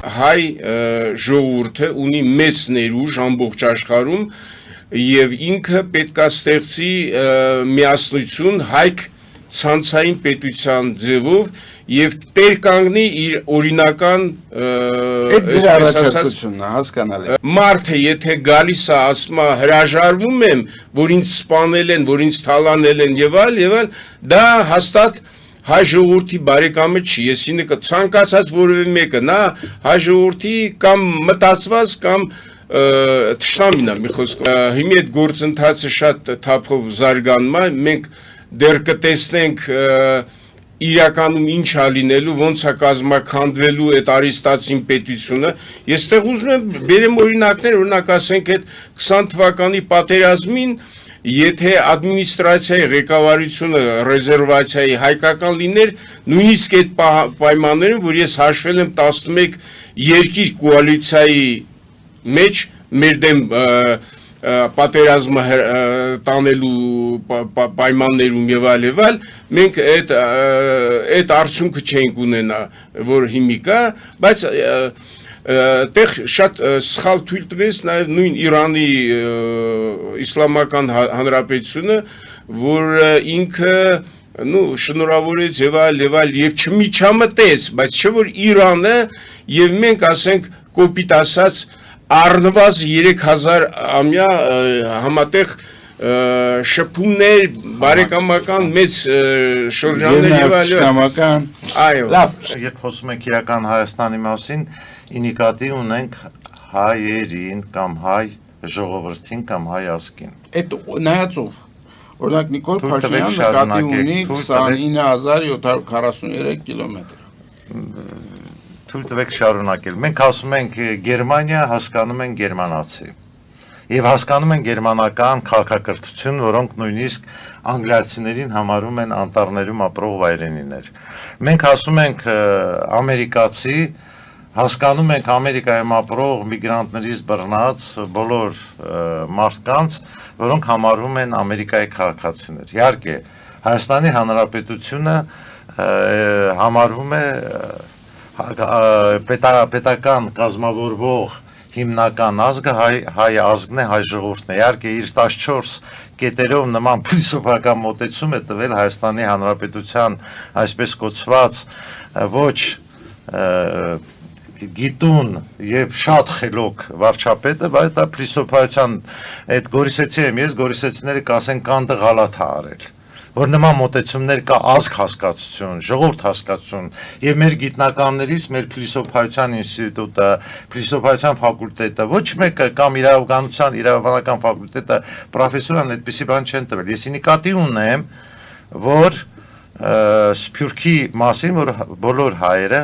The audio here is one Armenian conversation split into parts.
հայ ժողովուրդը ունի մեծ ներուժ ամբողջ աշխարհում եւ ինքը պետք է ստեղծի միասնություն հայք ցանցային պետության ձևով եւ տեր կանգնի իր օրինական հասկանալի մարդը եթե գալիս է ասում է հրաժարվում եմ որ ինձ սպանել են որ ինձ թալանել են եւ այլ դա հաստատ հայ ժողովրդի բարեկամը չի, եսինը ցանկացած որևէ մեկը, նա հայ ժողովրդի կամ մտածված կամ թշնամին է, մի խոսքով։ Հիմա այդ գործընթացը շատ թափով զարգանում է, մենք դեռ կտեսնենք իրականում ինչ է լինելու, ոնց է կազմաքանդվելու այդ արիստացին պետությունը։ Ես ստեղ ուզում եմ բերեմ օրինակներ, օրինակ ասենք այդ 20 թվականի պատերազմին Եթե ադմինիստրացիայի ղեկավարությունը ռեզերվացիայի հայկական լիներ, նույնիսկ այդ պայմաններում, որ ես հաշվել եմ 11 երկիր կոալիցիայի մեջ մեր դեմ պատերազմը տանելու պայմաններում եւ այլ, մենք այդ արդյունքը չենք ունենա, որ հիմիկա, բայց տեղ շատ սխալ թույլ տվեց նաև նույն Իրանի իսլամական հանրապետությունը, որ ինքը շնորհավորեց եւ այլ եւ չմիջամտեց, բայց չէ որ Իրանը եւ մենք ասենք կոպիտ ասած առնվազն 3000 ամյա համատեղ շփումներ բարեկամական մեծ շրջաններ եւ այլ լավ երբ խոսում ենք իրական Հայաստանի մասին ի նկատի ունենք հայերին կամ հայ ժողովրդին կամ հայ ազգին այդ նայածով օրինակ Նիկոլ Փաշինյանը նկատի ունի 29743 կիլոմետր թույլ տվեք շարունակել մենք ասում ենք Գերմանիա հասկանում են գերմանացի Եվ հասկանում են գերմանական քաղաքակրթություն, որոնք նույնիսկ անգլիացիներին համարում են անտառներում ապրող վայրենիներ։ Մենք ասում ենք ամերիկացի, հասկանում ենք Ամերիկայում ապրող միգրանտներից բռնած բոլոր մարդկանց, որոնք համարում են Ամերիկայի քաղաքացիներ։ Իհարկե, Հայաստանի Հանրապետությունը համարվում է պետական կազմավորվող հիմնական ազգը հայ ազգն է, հայ ժողովուրդն է։ Իհարկե իր 14 կետերով նման փիլիսոփական մոտեցում է տվել Հայաստանի Հանրապետության այսպես կոչված ոչ գիտուն եւ շատ խելոք վարչապետը, բայց դա փիլիսոփայության այդ գորիսեցի եմ ես, գորիսեցիները կասեն կանդը գալաթ է արել որ նման մոտեցումներ կա ազգ հասկացություն, ժողովուրդ հասկացություն եւ մեր գիտնականներից մեր փիլիսոփայության ինստիտուտը, փիլիսոփայության ֆակուլտետը, ոչ մեկը կամ իրավաբանական ֆակուլտետը պրոֆեսորան այդպիսի բան չեն տվել։ Ես նկատի ունեմ, որ Սփյուռքի մասին, որ բոլոր հայերը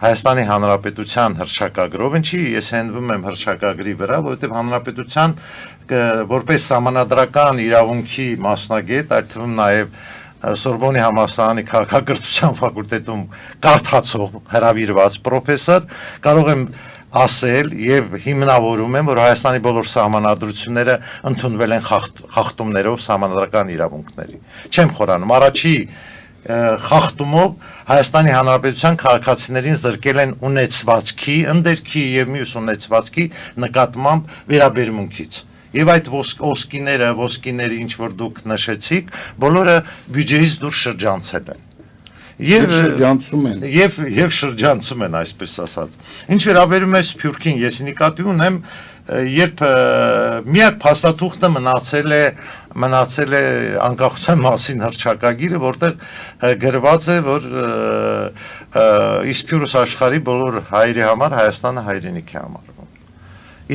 Հայաստանի Հանրապետության հռչակագրով ինչի ես հենվում եմ հռչակագրի վրա, որովհետև Հանրապետության որպես սահմանադրական իրավունքի մասնագետ, այդ թվում նաև Սորբոնի համալսարանի քաղաքակրթության ֆակուլտետում կարդացող հրավիրված պրոֆեսոր, կարող եմ ասել եւ հիմնավորում եմ, որ Հայաստանի բոլոր սահմանադրությունները ընդունվել են խախտումներով սահմանադրական իրավունքների։ Չեմ խորանում, առաջի խախտումով Հայաստանի Հանրապետության քաղաքացիներին զրկել են ունեցվածքի, ընդերքի եւ մյուս ունեցվածքի նկատմամբ վերաբերմունքից։ Եվ այդ ոսկիները, ինչ որ դուք նշեցիք, բոլորը բյուջեից դուրս շրջանցել են։ Եվ շրջանցում են, այսպես ասած։ Ինչ վերաբերում է Սփյուռքին, ես նկատի ունեմ, երբ միակ փաստաթուղթը մնացել է անկախության մասին հռչակագիրը, որտեղ գրված է, որ իսպյուրս աշխարհի բոլոր հայերի համար Հայաստանը հայրենիք է համարվում։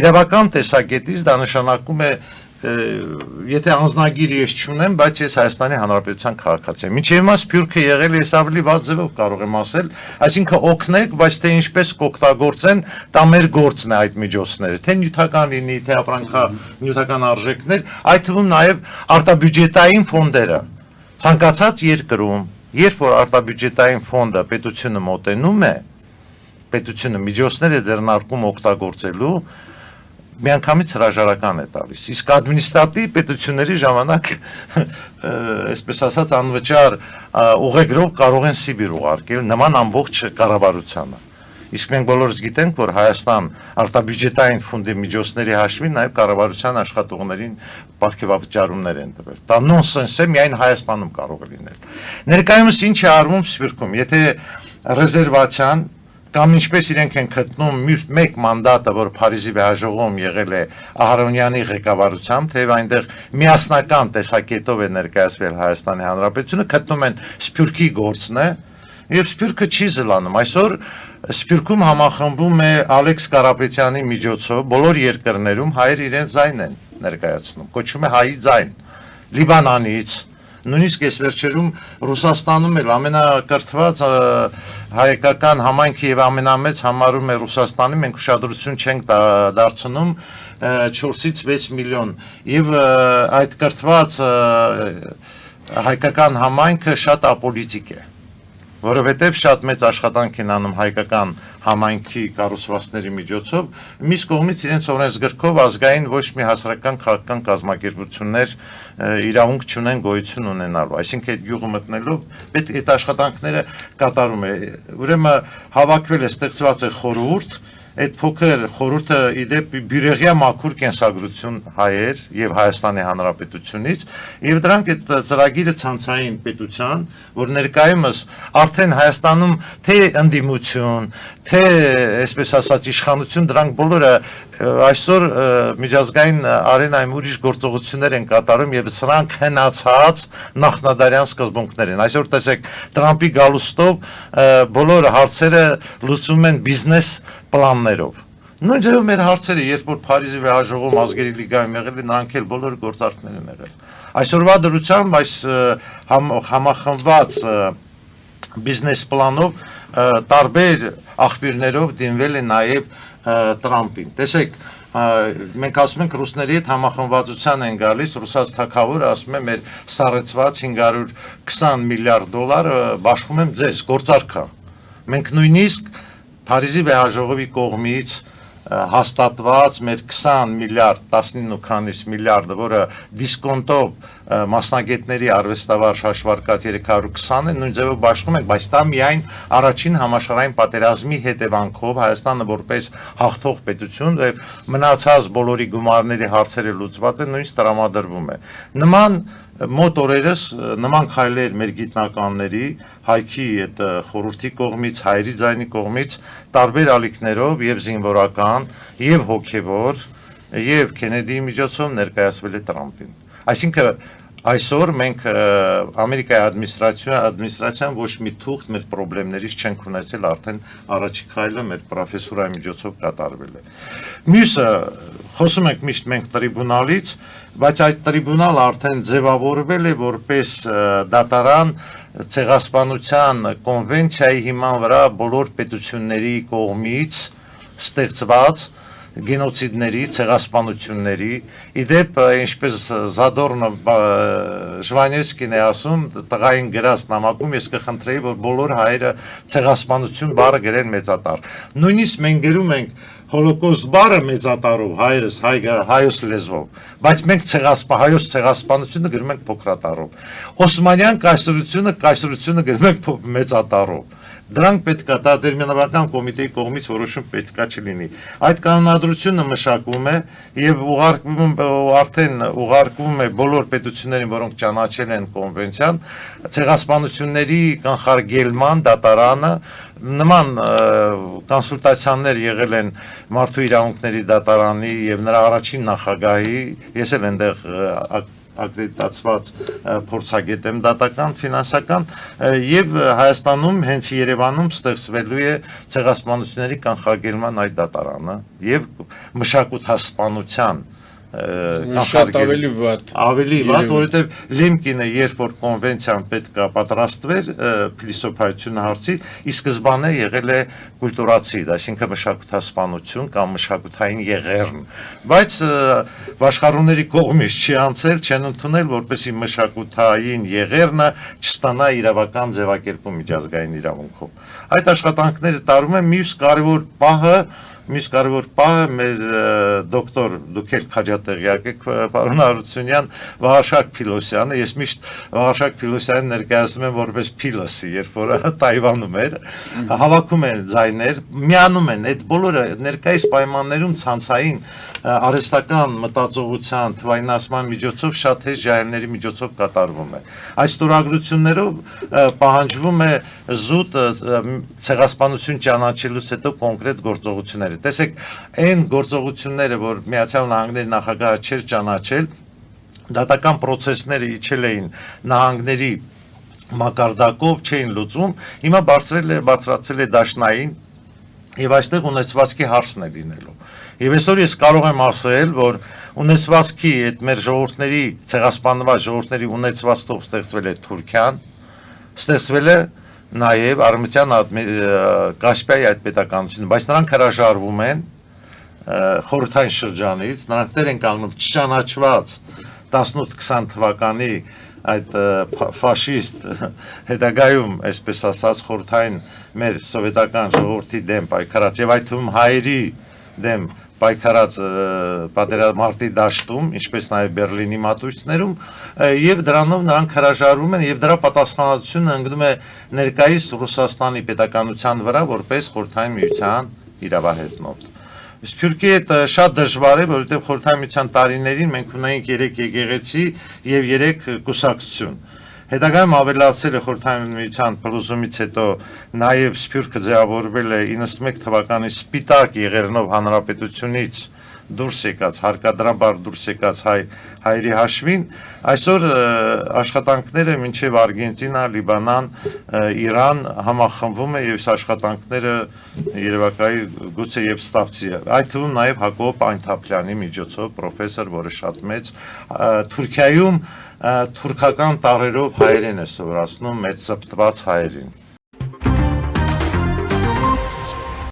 Իրավական տեսակետից դա նշանակում է եթե անձնագիր ես չունեմ, բայց ես Հայաստանի Հանրապետության քաղաքացի եմ։ Մինչև հիմա Սփյուռքը եղել է ավելի վատ ձևով կարող եմ ասել, այսինքն օգնեք, բայց թե ինչպես կօգտագործեն, դա մեր գործն է այդ միջոցները, թե նյութական լինի, թե նյութական արժեքներ, այդ թվում նաև արտաբյուջետային ֆոնդերը։ Ցանկացած երկրում, երբ որ արտաբյուջետային ֆոնդը պետությունը մոտենում է, պետությունը միջոցներ է ձեռնարկում օգտագործելու միանգամից հրաժարական է տալիս, իսկ ադմինիստրատիվ պետությունների ժամանակ, այսպես ասած, անվճար ուղեգրով կարող են Սիբիր ուղարկել նման ամբողջ կառավարությանը։ Իսկ մենք բոլորս գիտենք, որ Հայաստան արտաբյուջետային ֆոնդի միջոցների հաշվին նաև կառավարության աշխատողներին պարգևավճարումներ են տվել։ Դա նոնսենս է, միայն Հայաստանում կարող է լինել։ Ներկայումս ինչ է արվում Սփյուռքում, եթե ռեզերվացիան կամ ինչպես իրենք են գտնում մեկ մանդատը, որ Փարիզի վեհաժողովում եղել է Ահարոնյանի ղեկավարությամբ, թեև այնտեղ միասնական տեսակետով է ներկայացվել Հայաստանի Հանրապետությունը, գտնում են Սփյուռքի գործն է, եւ Սփյուռքը չի զլանում։ Այսօր Սփյուռքում համախմբում է Ալեքս Կարապետյանի միջոցով բոլոր երկրներում հայեր իրենց ձայն են ներկայացնում, կոչվում է հայի ձայն, Լիբանանից, նույնիսկ այս վերջերում Ռուսաստանում էլ ամենակրթված հայկական համայնքը եւ ամենամեծ համարում է Ռուսաստանի, մենք ուշադրություն չենք դարձնում 4-ից 6 միլիոն եւ այդ կրթված հայկական համայնքը շատ ապոլիտիկ է, որովհետև շատ մեծ աշխատանք են անում հայկական համայնքի կառուցվածքների միջոցով, մյուս կողմից իրենց օրենսգրքով ազգային ոչ մի հասարակական քաղաքական կազմակերպություններ իրավունք չունեն գոյություն ունենալու, այսինքն այդ գյուղը մտնելով պետք է այդ աշխատանքները կատարում է, ուրեմն հավաքվել է, ստեղծված է խորհուրդ, այդ փոքր խորհուրդը իդեպ բյուրեղյա մաքուր կենսագրություն հայեր եւ Հայաստանի Հանրապետությունից եւ դրանք այդ ծրագիրը ցանցային պետության, որ ներկայումս արդեն Հայաստանում թե ընդդիմություն, թե այսպես ասած իշխանություն, դրանք բոլորը այսօր միջազգային արենայում ուրիշ գործողություններ են կատարում եւ սրանք հնացած նախնադարյան սկզբունքներ են։ Այսօր տեսեք Տրամպի գալուստով բոլոր հարցերը լուծում են բիզնես պլաններով։ Նույն ձևով մեր հարցերը, երբ որ Փարիզի վեհաժողովում ազգերի լիգայում եղել են, նրանք էլ բոլոր գործարքներ են եղել։ Այսօրվա դրությամբ այս համախմբված բիզնես պլանով տարբեր աղբյուրներով դիմվել է նաև Տրամպին։ Տեսեք, մենք ասում ենք ռուսների հետ համախմբվածության են գալիս, ռուսաց թագավորը ասում է մեր սառեցված 520 միլիարդ դոլար բաշխում եմ ձեզ, գործարքա։ Մենք նույնիսկ Փարիզի վեհաժողովի կողմից հաստատված մեր 20 միլիարդ, 19 քանիս միլիարդը, որը դիսկոնտով մասնագետների արվեստավար հաշվարկած 320 է, նույն ձևով բաշխում ենք, բայց դա միայն առաջին համաշխարհային պատերազմի հետևանքով Հայաստանը որպես հաղթող պետություն եւ մնացած բոլորի գումարների հարցերը լուծված են, նույնիսկ տրամադրվում է։ Նման մոտ օրերս նման քայլեր մեր գիտնականների, հայքի այդ խորհրդի կողմից, հայերի ձայնի կողմից տարբեր ալիքներով եւ զինվորական, եւ հոգեվոր, եւ Քենեդիի միջոցով ներկայացվել է Տրամպին։ Այսինքն այսօր մենք Ամերիկայի ադմինիստրացիան ոչ մի թուղթ մեր խնդիրներից չենք ունեցել, արդեն առաջի քայլը մեր պրոֆեսորայի միջոցով կատարվել է։ Մյուսը խոսում ենք միշտ մենք տրիբունալից, բայց այդ տրիբունալը արդեն ձևավորվել է որպես դատարան ցեղասպանության կոնվենցիայի հիման վրա բոլոր պետությունների կողմից ստեղծված գենոցիդների, ցեղասպանությունների, իդեպ ինչպես Զադորնը Ժվանևսկին է ասում, տղային գրած նամակում ես կխնդրեի, որ բոլոր հայերը ցեղասպանություն բառը գրեն մեծատառ։ Նույնիսկ մենք գրում ենք Հոլոկոստ բառը մեծատառով հայերս հայոց լեզվով, բայց մենք հայոց ցեղասպանությունը գրում ենք փոքրատառով։ Օսմանյան կայսրությունը գրում ենք մեծատառով։ Դրանք պետք է դատերմինաբանական կոմիտեի կողմից որոշում պետք է չլինի։ Այդ կանոնադրությունը մշակվում է եւ արդեն ուղարկվում է բոլոր պետություններին, որոնք ճանաչել են կոնվենցիան, ցեղասպանությունների կանխարգելման դատարանը, նման կոնսուլտացիաներ եղել են մարդու իրավունքների դատարանի եւ նրա առաջին նախագահի, ես էլ այնտեղ ակրեդիտացված փորձագետ եմ դատական, ֆինանսական եւ Հայաստանում հենց Երևանում ստեղծվելու է ցեղասպանությունների կանխարգելման այդ դատարանը եւ մշակութասպանության շատ ավելի վատ, որովհետև Լեմկինը երբ որ կոնվենցիան պետք է պատրաստվեր փիլիսոփայությունը հարցի, ի սկզբանե եղել է կուլտուրացի, այսինքն մշակութասպանություն կամ մշակութային եղեռն, բայց աշխարհուների կողմից չի անցել, չեն ընդունել, որպեսզի մշակութային եղեռնը չստանա իրավական ձևակերպում միջազգային իրավունքով։ Այդ աշխատանքները տարվում են, մյուս կարևոր պահը Մյուս կարևոր պահը մեր դոկտոր դուք եք քաջատեղյակ եք պարոն Հարությունյան Վաղարշակ Փիլոսյանը, ես միշտ Վաղարշակ Փիլոսյանին ներկայացնում եմ որպես Փիլոսի, երբ որ Թայվանում էր, հավաքում են ձայներ, միանում են այդ բոլորը ներկայիս պայմաններում ցանցային արհեստական մտածողության թվայնացման միջոցով շատ հեշտ ջահելների միջոցով կատարվում է։ Այս ստորագրություններով պահանջվում է զուտ ցեղասպանություն ճանաչելուց հետո կոնկրետ գործողությունները։ Տեսեք, այն գործողությունները, որ Միացյալ Նահանգների նախագահը չէր ճանաչել, դատական process-ները իջել էին նահանգների մակարդակով, չէին լուծում, հիմա բարձրացել է դաշնային եւ այստեղ ունեցվածքի հարցն է լինելու։ Եվ այսօր ես կարող եմ ասել, որ ունեցվածքի այդ մեր ժողովուրդների, ցեղասպանված ժողովուրդների ունեցվածքով ստեղծվել է Թուրքիան, ստեղծվել է նաև Արմենիան Կասպիայի այդ պետականությունը, բայց նրանք հրաժարվում են խորհրդային շրջանից, նրանք դեր են կանգնում չճանաչված 18-20 թվականի այդ ֆաշիստ հետագայում, այսպես ասած, խորհրդային մեր սովետական ժողովրդի դեմ պայքարած եւ այդ թվում հայերի դեմ պայքարած պատերազմի դաշտում, ինչպես նաև Բերլինի մատույցներում, եւ դրանով նրանք հրաժարվում են եւ դրա պատասխանատվությունը ընկնում է ներկայիս Ռուսաստանի պետականության վրա որպես խորհրդային միության իրավահետնոտ։ Սփյուռքի հետ շատ դժվար է, որովհետեւ խորհրդային միության տարիներին մենք ունեինք 3 եկեղեցի եւ 3 կուսակցություն։ Հետագայում ավելացել է խորհրդային միության փլուզումից հետո նաև Սփյուռքը ձևավորվել է 91 թվականի սպիտակ եղերնով հանրապետությունից դուրս եկած, հարկադրաբար դուրս եկած հայերի հաշվին, այսօր աշխատանքները մինչև Արգենտինա, Լիբանան, Իրան համախմբվում է եւ այս աշխատանքները երևակայի գուցե եւ ստավցի է։ Այդ թվում նաև Հակոբ Այնթապլյանի միջոցով պրոֆեսոր, որը շատ մեծ Թուրքիայում թուրքական տարերով հայերեն է սովորացնում մեծ զբաղված հայերին։